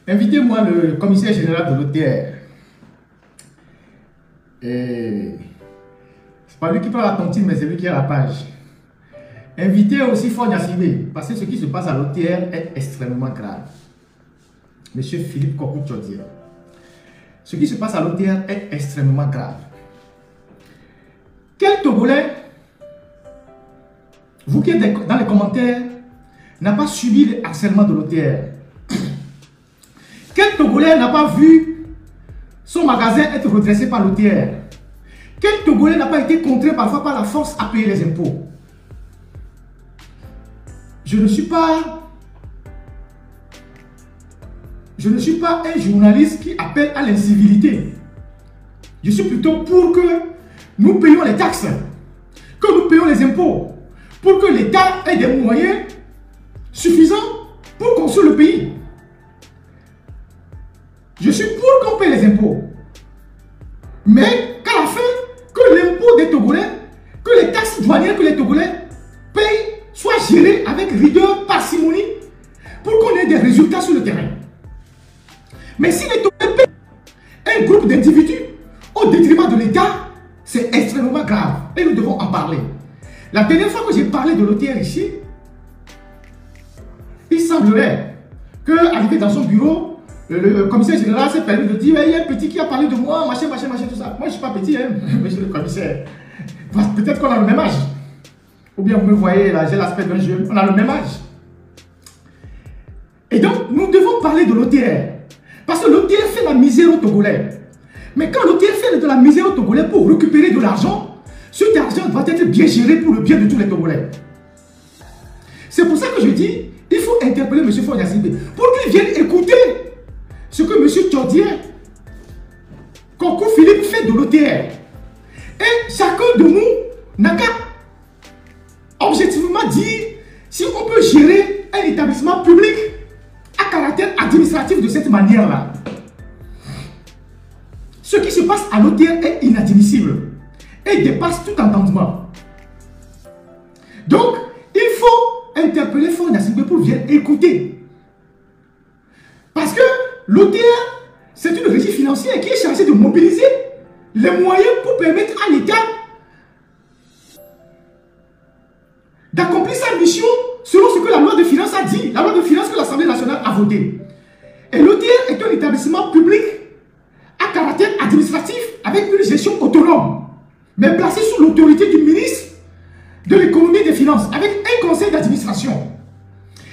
Invitez-moi le commissaire général de l'OTR. C'est pas lui qui prend la tontine, mais c'est lui qui a la page. Invitez aussi Faure Gnassingbé, parce que ce qui se passe à l'OTR est extrêmement grave. Monsieur Philippe Kokou-Tchodier. Ce qui se passe à l'OTR est extrêmement grave. Quel Togolais, vous qui êtes dans les commentaires, n'a pas subi le harcèlement de l'OTR? Quel Togolais n'a pas vu son magasin être redressé par l'OTR? Quel Togolais n'a pas été contraint parfois par la force à payer les impôts? Je ne suis pas un journaliste qui appelle à l'incivilité. Je suis plutôt pour que nous payions les taxes, que nous payions les impôts, pour que l'État ait des moyens suffisants pour construire le pays. Je suis pour qu'on paye les impôts. Mais qu'à la fin, que l'impôt des Togolais, que les taxes douanières que les Togolais payent soient gérées avec rigueur, parcimonie, pour qu'on ait des résultats sur le terrain. Mais si les Togolais payent un groupe d'individus au détriment de l'État, c'est extrêmement grave et nous devons en parler. La dernière fois que j'ai parlé de l'OTR ici, il semblerait qu'arrivé dans son bureau, le commissaire général s'est permis de dire il y a un petit qui a parlé de moi, machin, tout ça. Moi je ne suis pas petit, hein, monsieur le commissaire. Peut-être qu'on a le même âge. Ou bien vous me voyez là, j'ai l'aspect d'un jeune, on a le même âge. Et donc, nous devons parler de l'OTR. Parce que l'OTR fait la misère aux Togolais. Mais quand l'OTR fait de la misère aux Togolais pour récupérer de l'argent, cet argent doit être bien géré pour le bien de tous les Togolais. C'est pour ça que je dis, il faut interpeller M. Faure Gnassingbé pour qu'il vienne écouter ce que M. Tchodier, Kokou Philippe fait de l'OTR. Et chacun de nous n'a qu'à objectivement dire si on peut gérer un établissement public à caractère administratif de cette manière-là. Ce qui se passe à l'OTR est inadmissible et dépasse tout entendement. Donc, il faut interpeller Faure Gnassingbé pour venir écouter. Parce que l'OTR, c'est une régie financière qui est chargée de mobiliser les moyens pour permettre à l'État d'accomplir sa mission selon ce que la loi de finances a dit, la loi de finances que l'Assemblée nationale a votée. Et l'OTR est un établissement public à caractère administratif avec une gestion autonome, mais placé sous l'autorité du ministre de l'économie et des finances, avec un conseil d'administration.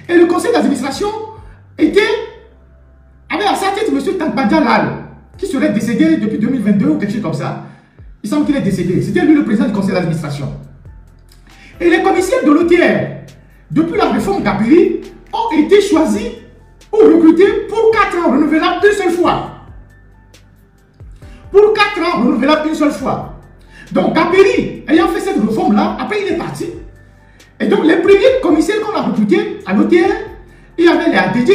Et le conseil d'administration avait à sa tête M. Tankbadia Lal, qui serait décédé depuis 2022 ou quelque chose comme ça. Il semble qu'il est décédé. C'était lui le président du conseil d'administration. Et les commissaires de l'OTR, depuis la réforme Gapiri, ont été choisis ou recrutés pour 4 ans renouvelables une seule fois. Pour 4 ans renouvelables une seule fois. Donc Gapiri, ayant fait cette réforme-là, après il est parti. Et donc les premiers commissaires qu'on a recrutés à l'OTR, il y avait les ADD,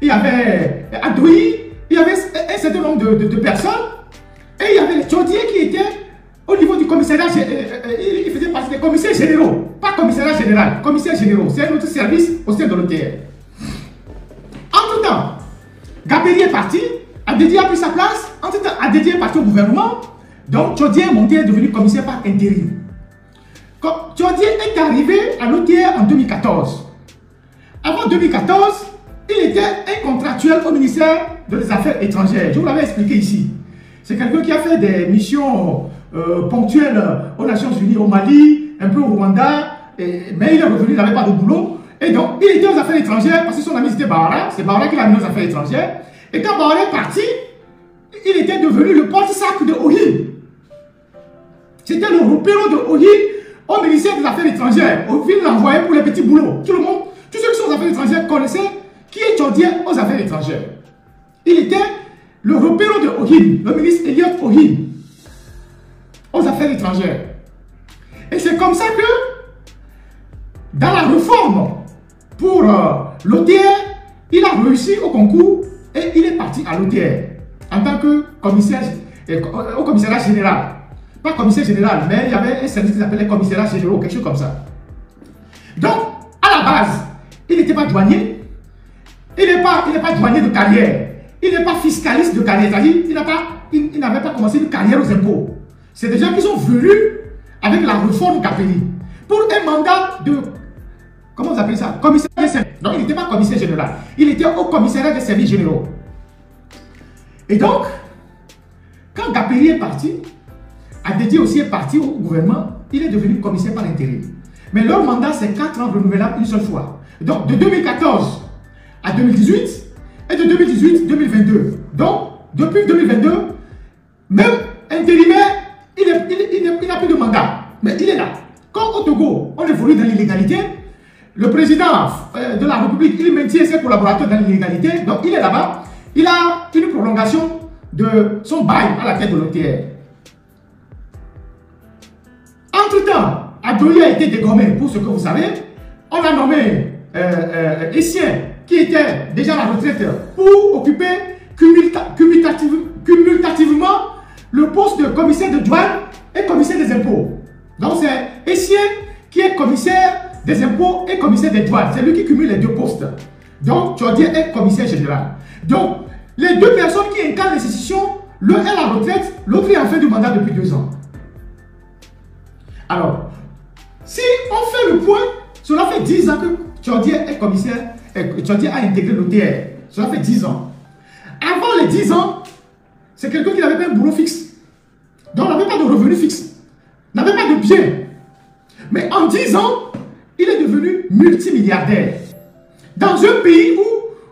il y avait Adoui, il y avait un certain nombre de personnes. Et il y avait les Tchodier qui étaient au niveau du commissariat, il faisait partie des commissaires généraux. Pas commissariat général, commissaires généraux. C'est un autre service au sein de l'OTR. Entre-temps, Gapiri est parti, Adedi a pris sa place. Entre-temps, Adedi est parti au gouvernement. Donc, Tchodier est monté, est devenu commissaire par intérim. Tchodier est arrivé à l'OTR en 2014. Avant 2014, il était un contractuel au ministère des Affaires étrangères. Je vous l'avais expliqué ici. C'est quelqu'un qui a fait des missions ponctuelles aux Nations Unies, au Mali, un peu au Rwanda, mais il est revenu, il n'avait pas de boulot. Et donc, il était aux affaires étrangères parce que son ami c'était Bahara. C'est Bahara qui l'a mis aux affaires étrangères. Et quand Bahara est parti, il était devenu le porte-sac de Ohil. C'était le repéro de Ohil au ministère des Affaires étrangères. Ohil l'envoyait pour les petits boulots. Tout le monde, tous ceux qui sont aux affaires étrangères connaissaient qui est Tchodier aux affaires étrangères. Il était le repéro de Ohil, le ministre Elliott Ohil, aux affaires étrangères. Et c'est comme ça que, dans la réforme pour l'OTR, il a réussi au concours et il est parti à l'OTR en tant que commissaire au commissariat général. Pas commissaire général, mais il y avait un service qui s'appelait commissariat général, quelque chose comme ça. Donc, à la base, il n'était pas douanier. il n'est pas douanier de carrière. Il n'est pas fiscaliste de carrière. C'est-à-dire, il n'avait pas commencé une carrière aux impôts. C'est des gens qui sont venus avec la réforme Capelli pour un mandat de, comment vous appelez ça? Commissaire des services. Non, il n'était pas commissaire général. Il était au commissariat des services généraux. Et donc, quand Capelli est parti, Adedie aussi est parti au gouvernement, il est devenu commissaire par intérim. Mais leur mandat, c'est 4 ans renouvelables une seule fois. Donc, de 2014 à 2018 et de 2018 à 2022. Donc, depuis 2022, même intérimaire, il n'a plus de mandat. Mais il est là. Quand au Togo, on évolue dans l'illégalité, le président de la République, il maintient ses collaborateurs dans l'illégalité. Donc, il est là-bas. Il a une prolongation de son bail à la tête de l'OTR. Entre-temps, Adoye a été dégommé, pour ce que vous savez. On a nommé Essien, qui était déjà à la retraite, pour occuper cumulativement le poste de commissaire de douane et commissaire des impôts. Donc c'est Essien qui est commissaire des impôts et commissaire des douanes. C'est lui qui cumule les deux postes. Donc Tchordien est commissaire général. Donc les deux personnes qui incarnent les institutions, l'un est à la retraite, l'autre est en fin de mandat depuis 2 ans. Alors, si on fait le point, cela fait 10 ans que Tchordien est commissaire, Tchordien a intégré l'OTR. Cela fait 10 ans. Avant les 10 ans, c'est quelqu'un qui n'avait pas un boulot fixe. Donc n'avait pas de revenu fixe. N'avait pas de bien. Mais en 10 ans, il est devenu multimilliardaire. Dans un pays où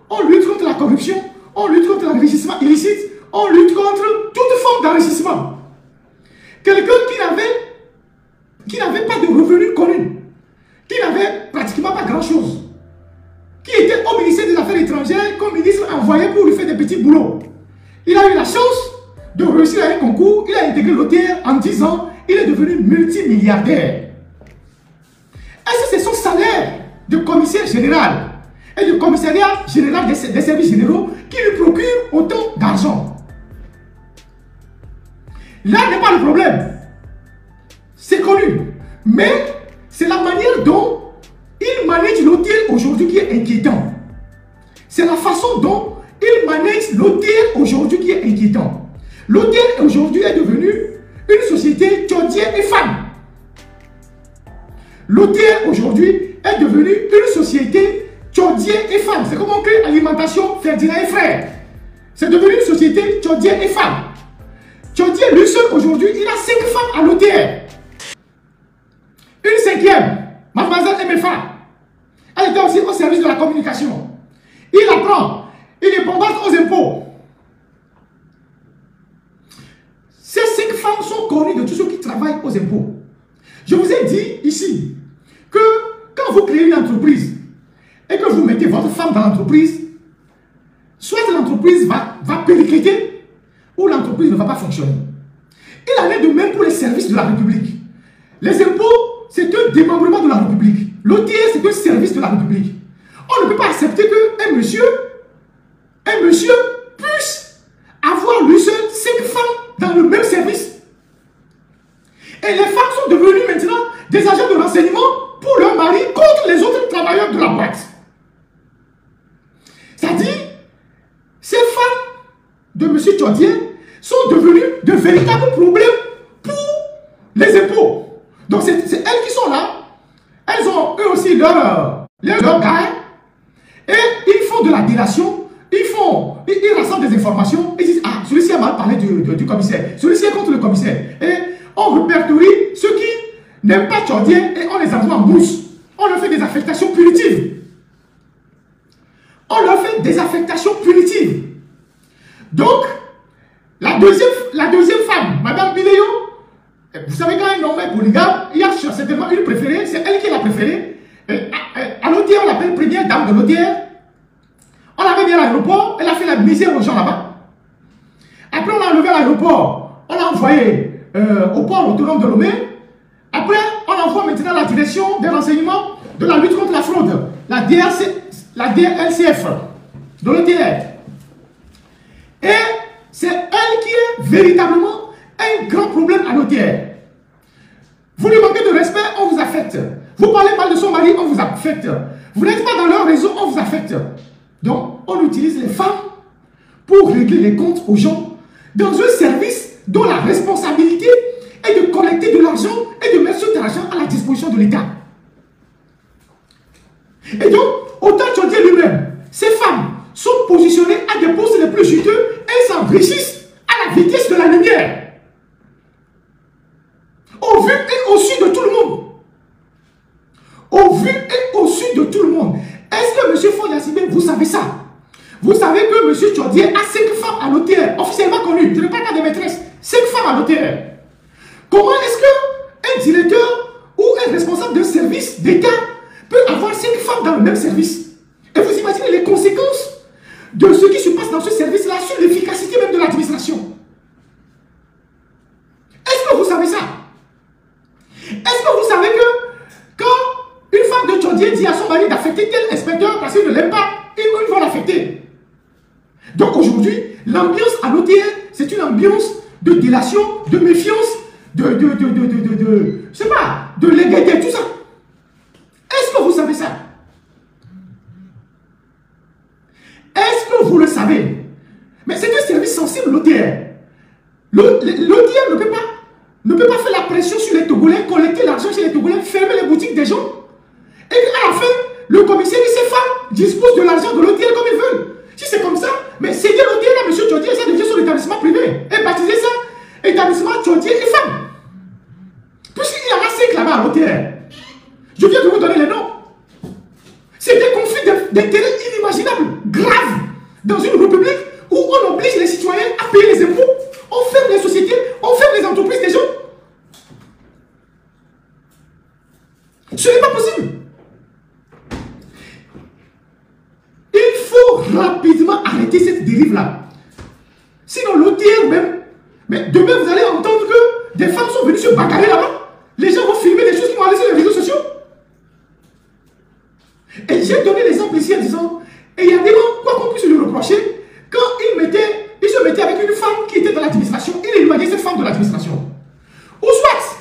on lutte contre la corruption, on lutte contre l'enrichissement illicite, on lutte contre toute forme d'enrichissement. Quelqu'un qui n'avait pas de revenus connus, qui n'avait pratiquement pas grand-chose, qui était au ministère des Affaires étrangères comme ministre envoyé pour lui faire des petits boulots. Il a eu la chance de réussir à un concours, il a intégré l'OTR en 10 ans, il est devenu multimilliardaire. Est-ce que c'est son salaire de commissaire général et de commissariat général des services généraux qui lui procure autant d'argent? Là n'est pas le problème. C'est connu. Mais c'est la manière dont il manage l'OTR aujourd'hui qui est inquiétant. C'est la façon dont il manage l'OTR aujourd'hui qui est inquiétant. L'OTR aujourd'hui est devenu une société Tchordien et femme. L'OTR aujourd'hui est devenu une société Tchordien et femme. C'est comme on crée Alimentation Ferdinand et frères. C'est devenu une société Tchordien et femme. Tchordien lui seul aujourd'hui, il a 5 femmes à l'OTR. Une 5e, mademoiselle MFA. Elle était aussi au service de la communication. Il apprend, il est bombarde aux impôts. Ces 5 femmes sont connues de tous ceux qui travaillent aux impôts. Je vous ai dit ici que quand vous créez une entreprise et que vous mettez votre femme dans l'entreprise, soit l'entreprise va péricliter ou l'entreprise ne va pas fonctionner. Il en est de même pour les services de la République. Les impôts, c'est un démembrement de la République. L'OTR, c'est un service de la République. On ne peut pas accepter qu'un monsieur puisse avoir lui seul 5 femmes dans le même service. Et les femmes sont devenues maintenant des agents de renseignement pour leur mari contre les autres travailleurs de la boîte. C'est-à-dire, ces femmes de M. Tchordien sont devenues de véritables problèmes pour les impôts. Donc c'est elles qui sont là. Elles ont eux aussi leur gars. Et ils font de la délation. Ils rassemblent des informations. Ils disent, ah, celui-ci a mal parlé du commissaire. Celui-ci est contre le commissaire. Et on répertorie ceux qui n'aiment pas Tchordien et on les envoie en brousse. On leur fait des affectations punitives. On leur fait des affectations punitives. Donc, la deuxième femme, Madame Biléo, vous savez, quand un homme est polygame, il y a certainement une préférée, c'est elle qui est la préférée. À l'OTR, on l'appelle première dame de l'OTR. On l'avait mis à l'aéroport, elle a fait la misère aux gens là-bas. Après, on l'a enlevé à l'aéroport, on l'a envoyé au port autonome de Lomé. Après, on envoie maintenant la direction des renseignements de la lutte contre la fraude, la DLCF, de l'OTR. Et c'est elle qui est véritablement un grand problème à l'OTR. Vous lui manquez de respect, on vous affecte. Vous parlez mal de son mari, on vous affecte. Vous n'êtes pas dans leur réseau, on vous affecte. Donc, on utilise les femmes pour régler les comptes aux gens dans un service dont la responsabilité est de collecter de l'argent et de mettre cet argent à la disposition de l'État. Et donc, autant Tchodié lui-même, ces femmes sont positionnées à des postes les plus juteux et s'enrichissent à la vitesse de la lumière. Au vu et au su de tout le monde. Au vu et au su de tout le monde. Est-ce que M. Fonds-Yassibé, vous savez ça? Vous savez que M. Tchodié a 5 femmes à l'OTR, officiellement connues. Je ne parle pas des maîtresses. 5 femmes à l'OTR. Comment est-ce qu'un directeur ou un responsable d'un service d'État peut avoir 5 femmes dans le même service? Et vous imaginez les conséquences de ce qui se passe dans ce service-là sur l'efficacité même de l'administration. Est-ce que vous savez ça? Est-ce que vous savez que quand une femme de Tchodié dit à son mari d'affecter tel inspecteur parce qu'il ne l'aime pas, ils vont l'affecter. Donc aujourd'hui, l'ambiance à l'OTR, c'est une ambiance de délation, de méfiance, je sais pas, de légalité, tout ça. Est-ce que vous savez ça? Est-ce que vous le savez? Mais c'est un service sensible, l'OTR. L'OTR ne peut pas faire la pression sur les Togolais, collecter l'argent chez les Togolais, fermer les boutiques des gens. Et à la fin, le commissaire et ses femmes disposent de l'argent de l'OTR comme ils veulent. Si c'est comme ça, mais c'est que l'OTR là, M. Tchodié, ça devient son établissement privé. Et baptiser ça, établissement Tchodié et femmes. Puisqu'il y en a 5 là-bas à l'OTR. Je viens de vous donner les noms. C'est des conflits d'intérêts inimaginables, graves, dans une république où on oblige les citoyens à payer les impôts, on ferme les sociétés, on ferme les entreprises des gens. Ce n'est pas possible. Il faut rapidement arrêter cette dérive-là. Sinon, l'OTR même, mais demain vous allez entendre que des femmes sont venues se bagarrer là-bas. Les gens vont filmer des choses qui vont aller sur les réseaux sociaux. Et j'ai donné l'exemple ici en disant, et il y a des gens, quoi qu'on puisse lui reprocher, quand il se mettait avec une femme qui était dans l'administration, il éloignait cette femme de l'administration. Ou soit,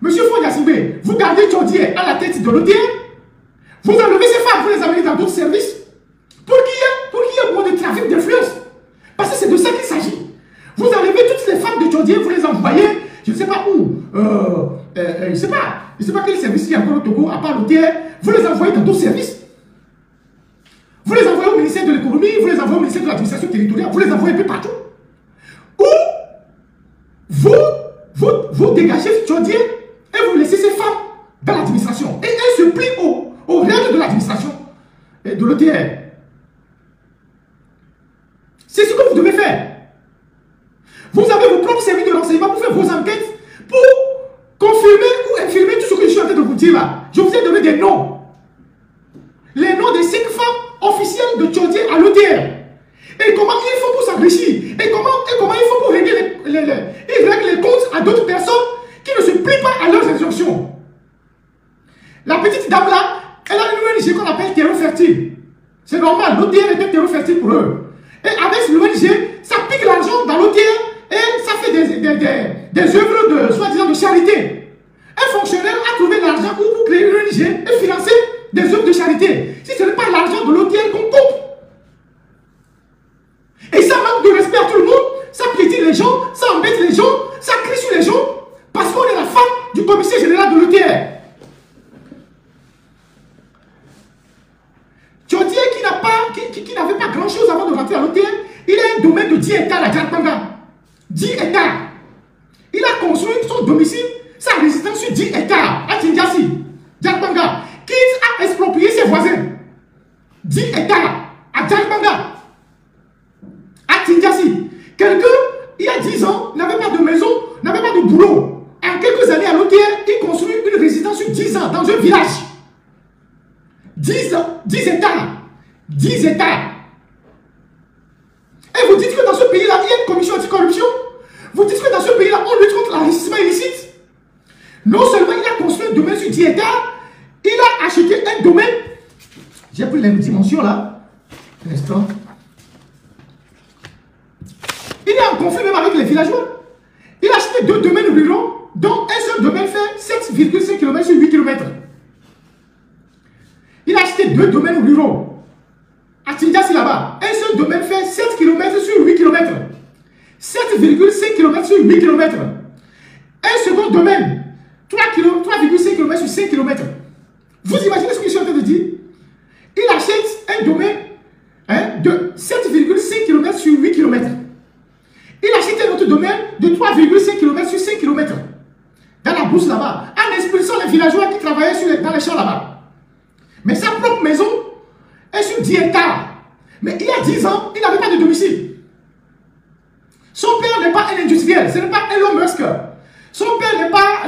M. Fonds-Yassibé, vous gardez Tchodié à la tête de l'OTR, vous enlevez ces femmes, vous les amenez dans d'autres services, pour qu'il y ait moins de trafic d'influence. Parce que c'est de ça qu'il s'agit. Vous enlevez toutes les femmes de Tchodié, vous les envoyez, je ne sais pas où, je ne sais pas quel service il y a encore au Togo, à part l'OTR, vous les envoyez dans d'autres services. Vous les envoyez au ministère de l'économie, vous les envoyez au ministère de l'administration territoriale, vous les envoyez un peu partout. Ou vous dégagez Tchodié et vous laissez ces femmes dans l'administration. Et elles se plient aux règles de l'administration et de l'OTR. C'est ce que vous devez faire. Vous avez vos propres services de renseignement pour faire vos enquêtes, pour confirmer ou infirmer tout ce que je suis en train de vous dire là. Je vous ai donné des noms. Les noms des 5 femmes officielles de Tchodié à l'OTR. Et comment il faut pour s'enrichir. Et comment il faut pour régler les comptes à d'autres personnes qui ne se plient pas à leurs instructions. La petite dame là, elle a une ONG qu'on appelle Terreau Fertile. C'est normal, l'OTR est un terreau fertile pour eux. Et avec l'ONG, ça pique l'argent dans l'OTR et ça fait des œuvres de, soi-disant, de charité. Un fonctionnaire a trouvé l'argent pour créer une ONG et financer des œuvres de charité. Si ce n'est pas l'argent de l'OTR qu'on coupe. Et ça manque de respect à tout le monde, ça piétine les gens, ça embête les gens, ça crie sur les gens, parce qu'on est la femme du commissaire général de l'OTR. Tchodié qui n'avait pas grand chose avant de rentrer à l'OTR, il a un domaine de 10 hectares à Djarpanga. 10 hectares. Il a construit son domicile, sa résidence sur 10 hectares à Tindiassi, Djarpanga, qui a exproprié ses voisins. 10 hectares à Djarpanga. À Tindiassi, quelqu'un, il y a 10 ans, n'avait pas de maison, n'avait pas de boulot. En quelques années à l'OTR, il construit une résidence sur 10 ans dans un village. 10 hectares. 10 hectares. Et vous dites que dans ce pays-là, il y a une commission anticorruption. Vous dites que dans ce pays-là, on lutte contre l'enrichissement illicite. Non seulement il a construit un domaine sur 10 hectares, il a acheté un domaine. J'ai pris les dimensions là. Un instant. Il est en conflit même avec les villageois. Il a acheté 2 domaines ruraux, dont un seul domaine fait 7,5 km sur 8 km. Il a acheté 2 domaines ruraux. à Tindiassi là-bas, un seul domaine fait 7 km sur 8 km. 7,5 km sur 8 km. Un second domaine, 3,5 km sur 5 km. Vous imaginez ce que je suis en train de dire? Il achète un domaine de 7,5 km sur 8 km. Il achète un autre domaine de 3,5 km sur 5 km. Dans la bourse là-bas, en expulsant les villageois qui travaillaient dans les champs là-bas. Mais sa propre maison est sur 10 hectares. Mais il y a 10 ans, il n'avait pas de domicile. Son père n'est pas un industriel, ce n'est pas Elon Musk. Son père n'est pas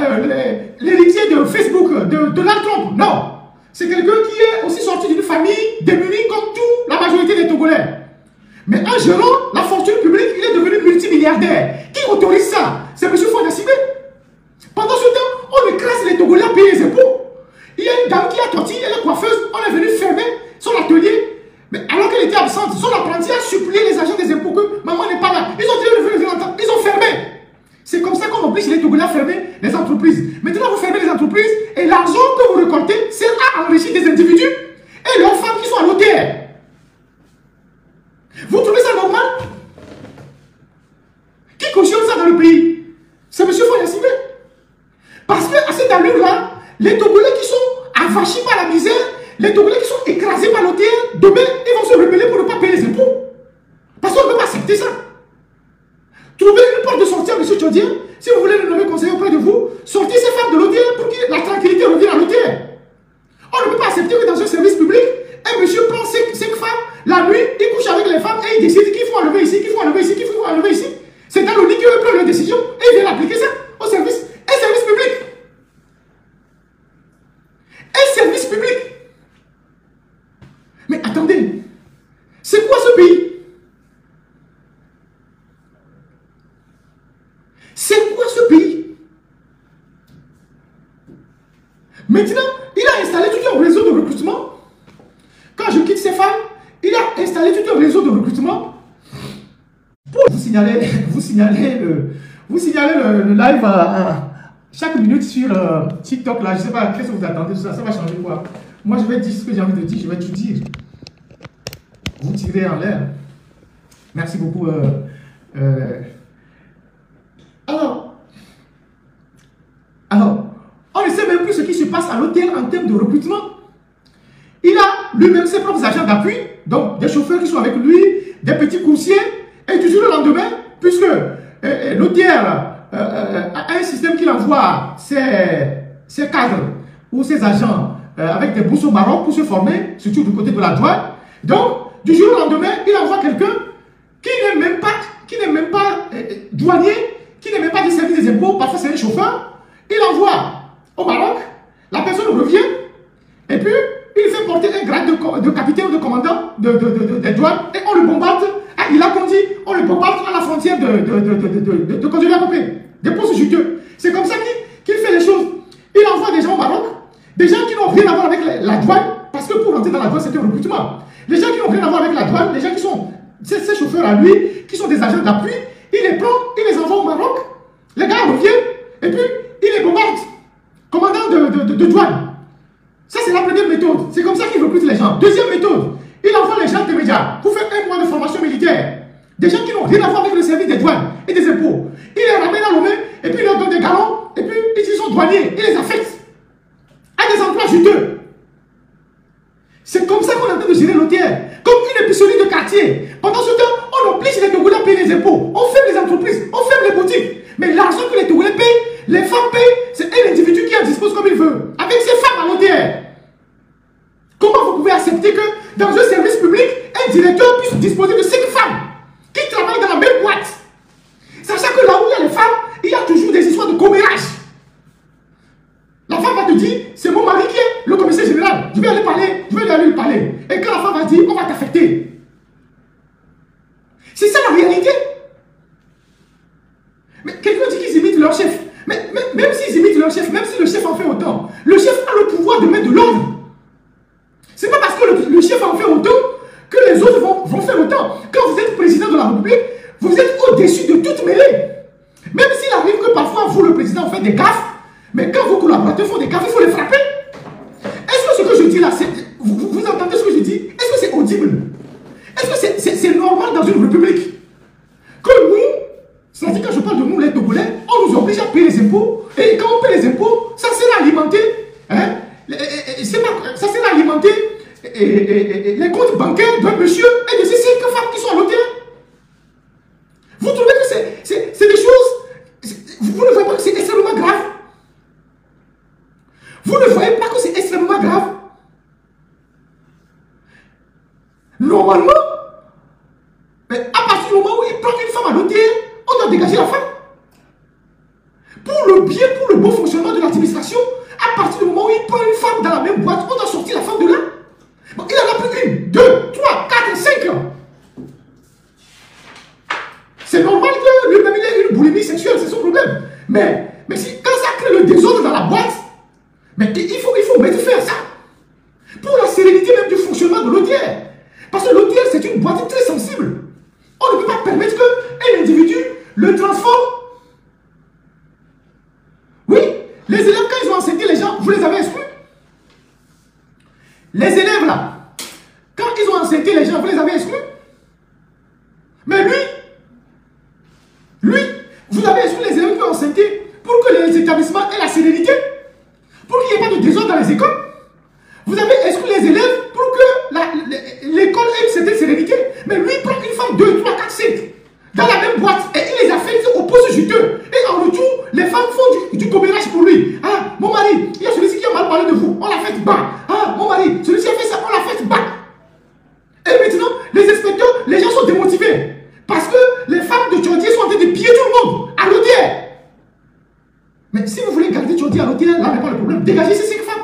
l'héritier de Facebook, de Donald Trump. Non. C'est quelqu'un qui est aussi sorti d'une famille démunie comme toute la majorité des Togolais. Mais en gérant la fortune publique, il est devenu multimilliardaire. Qui autorise ça? C'est M. Fouad Nassibé. Pendant ce temps, on écrase les Togolais à payer les impôts. Il y a une dame qui a tortillé, elle est coiffeuse, on est venu fermer son atelier. Mais alors qu'elle était absente, son apprenti a supplié les agents des impôts que maman n'est pas là. Ils ont dit ils ont fermé. C'est comme ça qu'on oblige les Togolais à fermer les entreprises. Maintenant, vous fermez les entreprises et l'argent que vous récoltez sert à enrichir des individus et leurs femmes qui sont à l'hôtel. Vous trouvez ça normal? Qui cautionne ça dans le pays? C'est M. Fouad Nassibé. Parce qu'à cette allure-là, les Togolais qui sont avachis par la misère, les Togolais qui sont écrasés par l'hôtel, demain, ils vont se rebeller pour ne pas payer les impôts. Parce qu'on ne peut pas accepter ça. Trouvez une porte de sortie à M. Tchodier. Si vous voulez le nommer conseiller auprès de vous, sortez ces femmes de l'hôtel pour que la tranquillité revienne à l'hôtel. On ne peut pas accepter que dans un service public, un monsieur prend 5 femmes, la nuit, il couche avec les femmes et il décide qu'il faut enlever ici, qu'il faut enlever ici, qu'il faut enlever ici. C'est dans le lit qu'il veut prendre la décision et il vient appliquer ça au service. Un service public. Un service public. Mais attendez, c'est quoi ce pays? C'est quoi ce pays? Maintenant, il a installé tout un réseau de recrutement. Quand je quitte ces femmes, il a installé tout un réseau de recrutement. Pour vous signaler le live chaque minute sur TikTok là. Je ne sais pas, qu'est-ce que vous attendez de ça? Ça va changer quoi? Moi, je vais dire ce que j'ai envie de dire, je vais tout dire. Vous tirez en l'air. Merci beaucoup. Alors, on ne sait même plus ce qui se passe à l'hôtel en termes de recrutement. Il a lui-même ses propres agents d'appui, donc des chauffeurs qui sont avec lui, des petits coursiers, et du jour au lendemain, puisque l'hôtel a un système qu'il envoie ses cadres ou ses agents avec des bourses au Maroc pour se former, surtout du côté de la douane. Donc, du jour au lendemain, il envoie quelqu'un qui n'est même pas douanier, qui n'est même pas du service des impôts, parfois c'est un chauffeur. Il envoie au Maroc, la personne revient, et puis il fait porter un grade de capitaine ou de commandant des douanes, et on le bombarde, il a conduit, on le bombarde à la frontière de Congéla-Copé, des postes juteux. C'est comme ça qu'il fait les choses. Il envoie des gens au Maroc, des gens qui n'ont rien à voir avec la douane, parce que pour rentrer dans la douane, c'est un recrutement. Les gens qui n'ont rien à voir avec la douane, les gens qui sont, ces chauffeurs à lui, qui sont des agents d'appui, il les prend, il les envoie au Maroc, les gars reviennent, et puis il les bombarde. Commandant de douane. Ça, c'est la première méthode. C'est comme ça qu'il recrute les gens. Deuxième méthode, il envoie les gens des médias pour faire un mois de formation militaire. Des gens qui n'ont rien à voir avec le service des douanes et des impôts. Il les ramène à Lomé, et puis il leur donne des galons, et puis ils sont douaniers, il les affecte à des emplois juteux. C'est comme ça qu'on est en train de gérer l'hôtel. Comme une épicerie de quartier. Pendant ce temps, on oblige les Togolais à payer les impôts. On ferme les entreprises, on ferme les boutiques. Mais l'argent que les Togolais payent, les femmes payent, c'est un individu qui en dispose comme il veut. Avec ses femmes à l'hôtel. Comment vous pouvez accepter que dans un service public, un directeur puisse disposer de 5 femmes qui travaillent dans la même boîte? Sachant que là où il y a les femmes, il y a toujours des histoires de commérage. La femme va te dire, c'est mon mari qui est le commissaire général. Je vais aller parler, je vais aller lui parler. Et quand la femme va dire, on va t'affecter. C'est ça la réalité. Mais quelqu'un dit qu'ils imitent leur chef. Mais même s'ils imitent leur chef, même si le chef en fait autant, le chef a le pouvoir de mettre de l'ordre. C'est pas parce que le chef en fait autant que les autres vont faire autant. Quand vous êtes président de la République, vous êtes au-dessus de toute mêlée. Même s'il arrive que parfois vous, le président, faites des gaffes, mais quand vos collaborateurs font des gaffes, il faut les frapper. Est-ce que ce que je dis là, vous entendez ce que je dis? Est-ce que c'est audible? les comptes bancaires d'un monsieur et de ces 5 femmes qui sont à l'hôtel. Vous trouvez que c'est des choses, vous ne voyez pas que c'est extrêmement grave? Vous ne voyez pas que c'est extrêmement grave? Normalement, mais à partir du moment où il prend une femme à l'hôtel, on doit dégager la femme. Pour le bien, pour le bon fonctionnement de l'administration, à partir du moment où il prend une femme dans la même boîte, on doit sortir la femme de là. Bon, il en a pris 1, 2, 3, 4, 5 ans. C'est normal que lui-même il ait une boulimie sexuelle, c'est son problème. Mais si, quand ça crée le désordre dans la boîte, mais il faut mettre fin à ça. Pour la sérénité même du fonctionnement de l'hôtel. Parce que l'hôtel, c'est une boîte très sensible. On ne peut pas permettre qu'un individu le transforme. Oui, les élèves, quand ils ont enseigné les gens, vous les avez exclus. Les élèves là, quand ils ont enseigné les gens, vous les avez exclus. Mais lui, vous avez exclu les élèves qui ont enseigné pour que les établissements aient la sérénité, pour qu'il n'y ait pas de désordre dans les écoles. Vous avez exclu les élèves pour que l'école ait une certaine sérénité. Mais lui, il prend une femme 2, 3, 4, 5 dans la même boîte et il les a fait au poste juteux. Et en retour, les femmes font du commérage pour lui. Ah, mon mari, il y a celui-ci qui a mal parlé de vous, on l'a fait bas. Ah, mon mari, celui-ci a fait ça, on l'a fait bas. Et maintenant, les inspecteurs, les gens sont démotivés. Parce que les femmes de Tchordier sont en train de piller tout le monde à l'hôtel. Mais si vous voulez garder Tchordier à l'hôtel, là n'est pas le problème. Dégagez ces 5 femmes.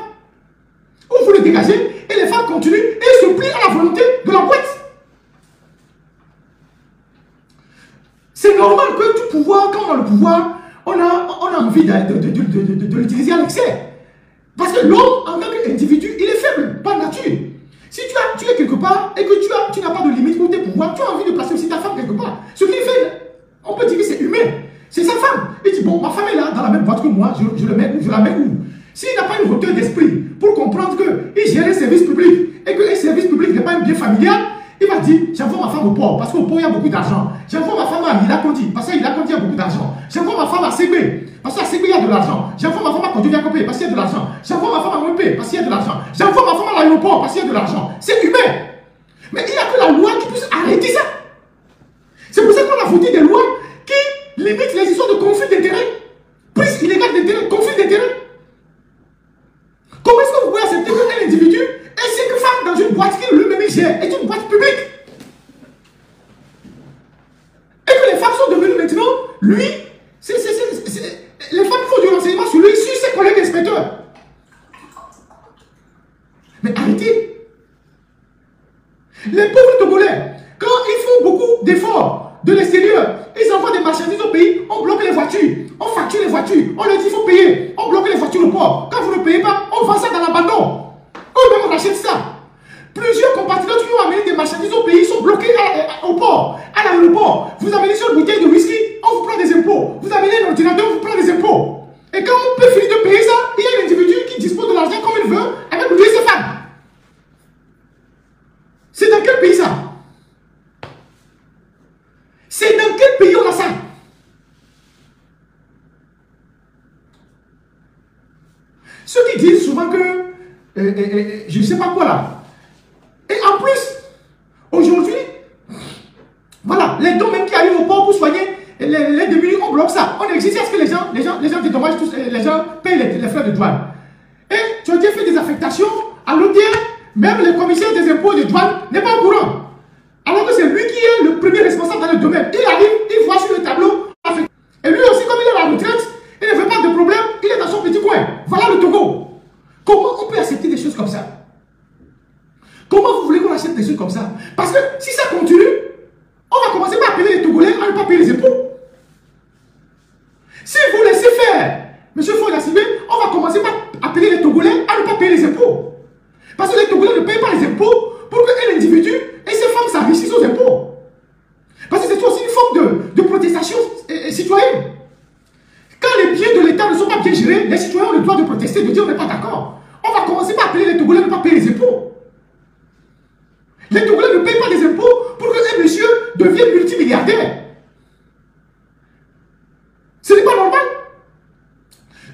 Ou vous les dégagez et les femmes continuent et se plient à la volonté de la boîte. C'est normal que du pouvoir, quand on a le pouvoir, on a envie de l'utiliser à l'excès. Parce que l'homme, en tant qu'individu, il est faible, par nature. Si tu es quelque part et que tu n'as pas de limite pour tes pouvoirs, tu as envie de placer aussi ta femme quelque part. Ce qu'il fait, on peut dire que c'est humain. C'est sa femme. Il dit, bon, ma femme est là, dans la même boîte que moi, je la mets où? S'il n'a pas une hauteur d'esprit pour comprendre qu'il gère un service public et qu'un service public n'est pas un bien familial, il va dire, j'envoie ma femme au port, parce qu'au port, il y a beaucoup d'argent. J'envoie ma femme à Ilakondi, parce qu'à Ilakondi, il y a beaucoup d'argent. J'envoie ma femme à Ségbé, parce qu'à Ségbé, il y a de l'argent. J'envoie ma femme à Kodjoviakopé, parce qu'il y a de l'argent. J'envoie ma femme à Mwepé, parce qu'il y a de l'argent. J'envoie ma femme à l'aéroport, parce qu'il y a de l'argent. C'est humain. Mais il n'y a que la loi qui puisse arrêter ça. C'est pour ça qu'on a voté des lois qui limitent les histoires de conflit d'intérêts. Prise illégale d'intérêt, conflit d'intérêt. Comment est-ce que vous pouvez accepter qu'un individu ait 5 femmes dans une boîte qui lui-même gère, est une boîte publique? Et que les femmes sont devenues maintenant, lui, les femmes font du renseignement sur lui, sur ses collègues inspecteurs. Mais arrêtez. Les pauvres Togolais, quand ils font beaucoup d'efforts de l'extérieur, ils envoient des marchandises au pays, on bloque les voitures, on facture les voitures, on leur dit qu'il faut payer, on bloque les voitures au port. Quand vous ne payez pas, on vend ça dans l'abandon. Eux-mêmes, on achète ça. Plusieurs compatriotes qui ont amené des marchandises au pays sont bloqués au port, à l'aéroport. Vous amenez sur une bouteille de whisky, on vous prend des impôts. Vous amenez un ordinateur, on vous prend des impôts. Et quand on peut finir de payer ça, il y a un individu qui dispose de l'argent comme il veut, avec lui et ses femmes. C'est dans quel pays ça? C'est dans quel pays on a ça? Ceux qui disent souvent que, je ne sais pas quoi là. Et en plus, aujourd'hui, voilà, les dons même qui arrivent au port pour soigner les démunis, on bloque ça. On exige à ce que les gens dédommagent tous, les gens payent les frais de douane. Et tu as déjà fait des affectations à l'hôtel, même le commissaire des impôts et des douanes n'est pas au courant. Alors que c'est lui qui est le premier responsable dans le domaine. Il arrive, il voit sur le tableau. Et lui aussi, comme il est à la retraite, il ne veut pas de problème, il est dans son petit coin. Voilà le Togo. Comment on peut accepter des choses comme ça? Comment vous voulez qu'on accepte des choses comme ça? Parce que si ça continue, on va commencer par appeler les Togolais à ne pas payer les impôts. Si vous laissez faire, M. Foy-Nassibé, on va commencer par appeler les Togolais à ne pas payer les impôts. Parce que les Togolais ne payent pas les impôts pour qu'un individu et ses femmes s'enrichissent aux impôts. Parce que c'est aussi une forme de protestation citoyenne. Quand les biens de l'État ne sont pas bien gérés, les citoyens ont le droit de protester, de dire on n'est pas d'accord. On va commencer par appeler les Togolais à ne pas payer les impôts. Les Togolais ne payent pas les impôts pour qu'un monsieur devienne multimilliardaire. Ce n'est pas normal.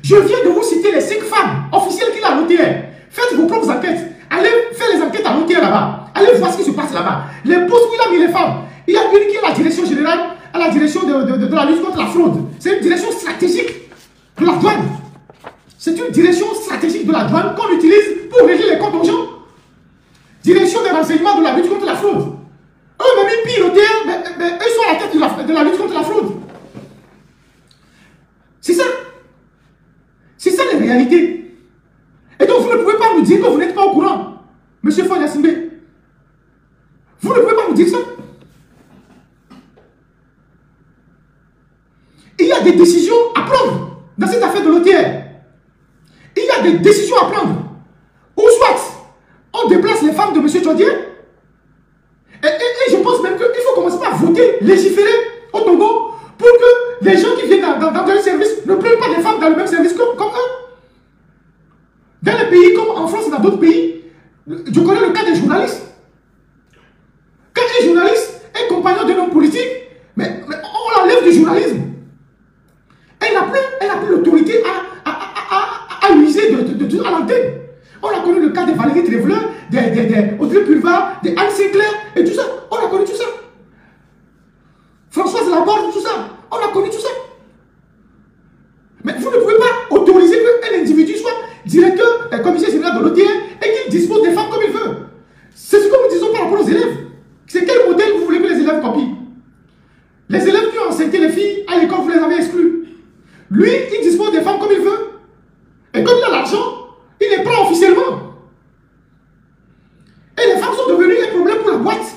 Je viens de vous citer les 5 femmes officielles qu'il a à l'OTR. Faites vos propres enquêtes. Allez faire les enquêtes à l'OTR. la lutte contre la fraude. C'est une direction stratégique de la douane. C'est une direction stratégique de la douane qu'on utilise pour régler les comptes aux gens. Direction des renseignements de la lutte contre la fraude. Eux-mêmes, ils pilotent, mais eux sont à la tête de la lutte contre la fraude. C'est ça. C'est ça les réalités. Et donc, vous ne pouvez pas nous dire que vous n'êtes pas au courant. Monsieur Foya Simbe. Vous ne pouvez pas nous dire ça. Il y a des décisions à prendre dans cette affaire de l'OTR. Il y a des décisions à prendre. Ou soit, on déplace les femmes de M. Tchodier. Et je pense même qu'il faut commencer par voter, légiférer au Togo pour que les gens qui viennent dans un service ne prennent pas les femmes dans le même service comme eux. Dans les pays comme en France et dans d'autres pays, je connais le cas des journalistes. Quand un journaliste est compagnon d'un homme politique, mais on l'enlève du journalisme. Elle n'a plus l'autorité à l'user à l'antenne. On a connu le cas de Valérie Trèvelin, des Audrey Pulvar, des Anne Sinclair et tout ça. On a connu tout ça. Françoise Laborde, tout ça. On a connu tout ça. Mais vous ne pouvez pas autoriser qu'un individu soit directeur, commissaire général de l'OTR et qu'il dispose des femmes comme il veut. C'est ce que nous disons par rapport aux élèves. C'est quel modèle vous voulez que les élèves copient? Les élèves qui ont enseigné les filles à l'école, vous les avez exclus. Lui, il dispose des femmes comme il veut. Et comme il a l'argent, il les prend officiellement. Et les femmes sont devenues un problème pour la boîte.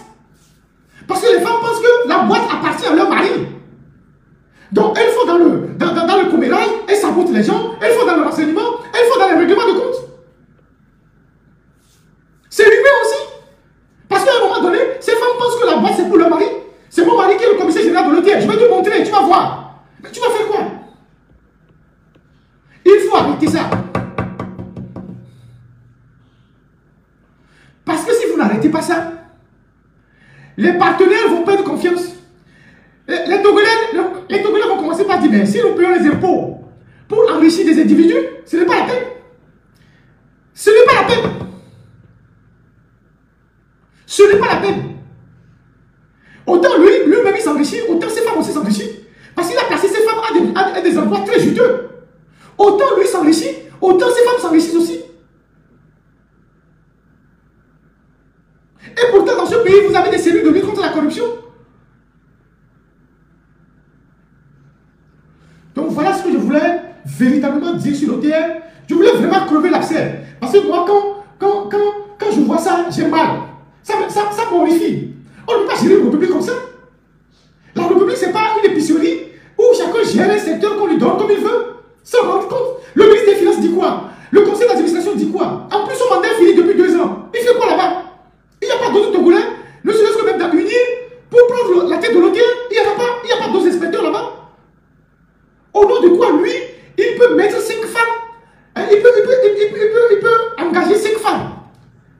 Parce que les femmes pensent que la boîte appartient à leur mari. Donc elles font dans le commérage, elles sabotent les gens, elles font dans le renseignement, elles font dans les règlements de compte. C'est humain aussi. Parce qu'à un moment donné, ces femmes pensent que la boîte c'est pour leur mari. C'est mon mari qui est le commissaire général de l'OTR. Je vais te montrer, tu vas voir. Mais tu vas faire quoi? Il faut arrêter ça. Parce que si vous n'arrêtez pas ça, les partenaires vont perdre confiance. Les Togolais vont commencer par dire, mais si nous payons les impôts pour enrichir des individus, ce n'est pas la peine. Ce n'est pas la peine. Ce n'est pas la peine. Autant lui-même il s'enrichit, autant ses femmes aussi s'enrichissent. Parce qu'il a placé ses femmes à des endroits très juteux. Autant lui s'enrichit, autant ses femmes s'enrichissent aussi. Et pourtant, dans ce pays, vous avez des cellules de lutte contre la corruption. Donc voilà ce que je voulais véritablement dire sur l'OTR. Je voulais vraiment crever l'abcès. Parce que moi, quand je vois ça, j'ai mal. Ça m'horrifie. On ne peut pas gérer une république comme ça. La république, ce n'est pas une épicerie où chacun gère un secteur qu'on lui donne comme il veut. Sans rendre compte. Le ministre des Finances dit quoi? Le conseil d'administration dit quoi? En plus, son mandat est fini depuis 2 ans. Il fait quoi là-bas? Il n'y a pas d'autres Togolais, ne serait-ce que même d'unir pour prendre la tête de l'OTR. Il n'y a pas d'autres inspecteurs là-bas. Au nom de quoi, lui, il peut mettre 5 femmes, il peut engager 5 femmes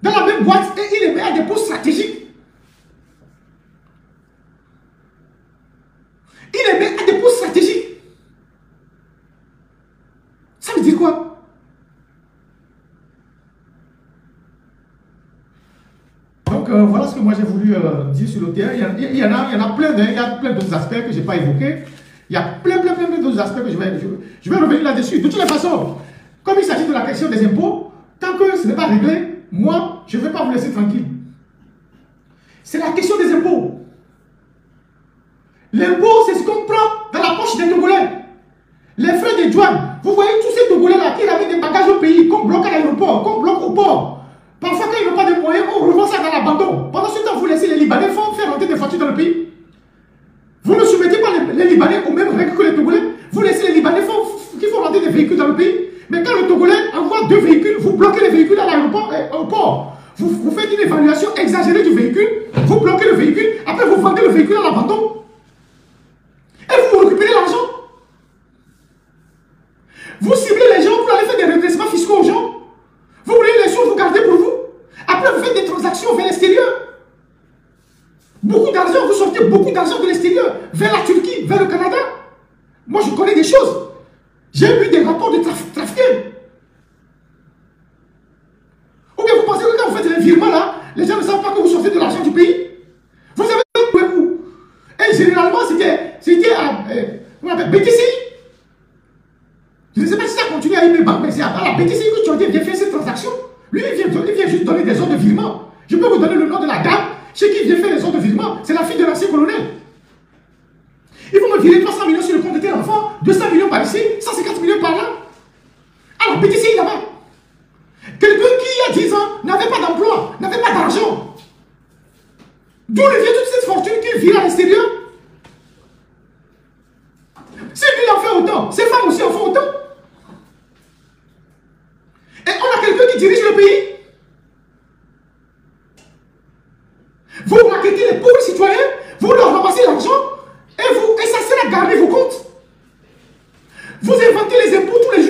dans la même boîte et il les met à des postes stratégiques. Il les met à des postes stratégiques. Ça veut dire quoi? Donc voilà ce que moi j'ai voulu dire sur l'OTR. Il y en a plein, il y a plein d'autres aspects que je n'ai pas évoqués. Il y a plein d'autres aspects que je vais revenir là-dessus. De toutes les façons, comme il s'agit de la question des impôts, tant que ce n'est pas réglé, moi, je ne vais pas vous laisser tranquille. C'est la question des impôts. L'impôt, c'est ce qu'on prend dans la poche des Togolais. Les frais des douanes. Vous voyez tous ces Togolais-là qui ramènent des bagages au pays, qu'on bloque à l'aéroport, qu'on bloque au port. Parfois, quand ils n'ont pas de moyens, on revend ça dans l'abandon. Pendant ce temps, vous laissez les Libanais faire rentrer des voitures dans le pays. Vous ne soumettez pas les Libanais aux mêmes règles que les Togolais. Vous laissez les Libanais qui font rentrer des véhicules dans le pays. Mais quand le Togolais envoie 2 véhicules, vous bloquez les véhicules à l'aéroport, au port. Vous faites une évaluation exagérée du véhicule, vous bloquez le véhicule, après vous vendez le véhicule à l'abandon. Et vous récupérez l'argent. Vous ciblez les gens pour aller faire des redressements fiscaux aux gens. Vous voulez les choses, vous gardez pour vous. Après, vous faites des transactions vers l'extérieur. Beaucoup d'argent, vous sortez beaucoup d'argent de l'extérieur, vers la Turquie, vers le Canada. Moi, je connais des choses. J'ai vu des rapports de trafiquants. Ou bien vous pensez que quand vous faites les virements là, les gens ne savent pas que vous sortez de l'argent du pays. Vous avez un où. Et généralement, c'était Comment on appelle BTC. Je ne sais pas si ça continue à IB Bank, mais c'est à la BTC que Tchodié vient faire cette transaction. Lui, il vient juste donner des ordres de virement. Je peux vous donner le nom de la dame chez qui il vient faire les ordres de virement. C'est la fille de l'ancien colonel. Il faut me virer 300 millions sur le compte de tel enfant, 200 millions par ici, 150 millions par là. Alors, BTC là-bas. Quelqu'un qui, il y a 10 ans, n'avait pas d'emploi, n'avait pas d'argent. D'où lui vient toute cette fortune qu'il vire à l'extérieur. Si lui en fait autant, ses femmes aussi en font autant. Et on a quelqu'un qui dirige le pays. Vous raquettez les pauvres citoyens, vous leur ramassez l'argent et ça sert à garder vos comptes. Vous inventez les impôts tous les jours.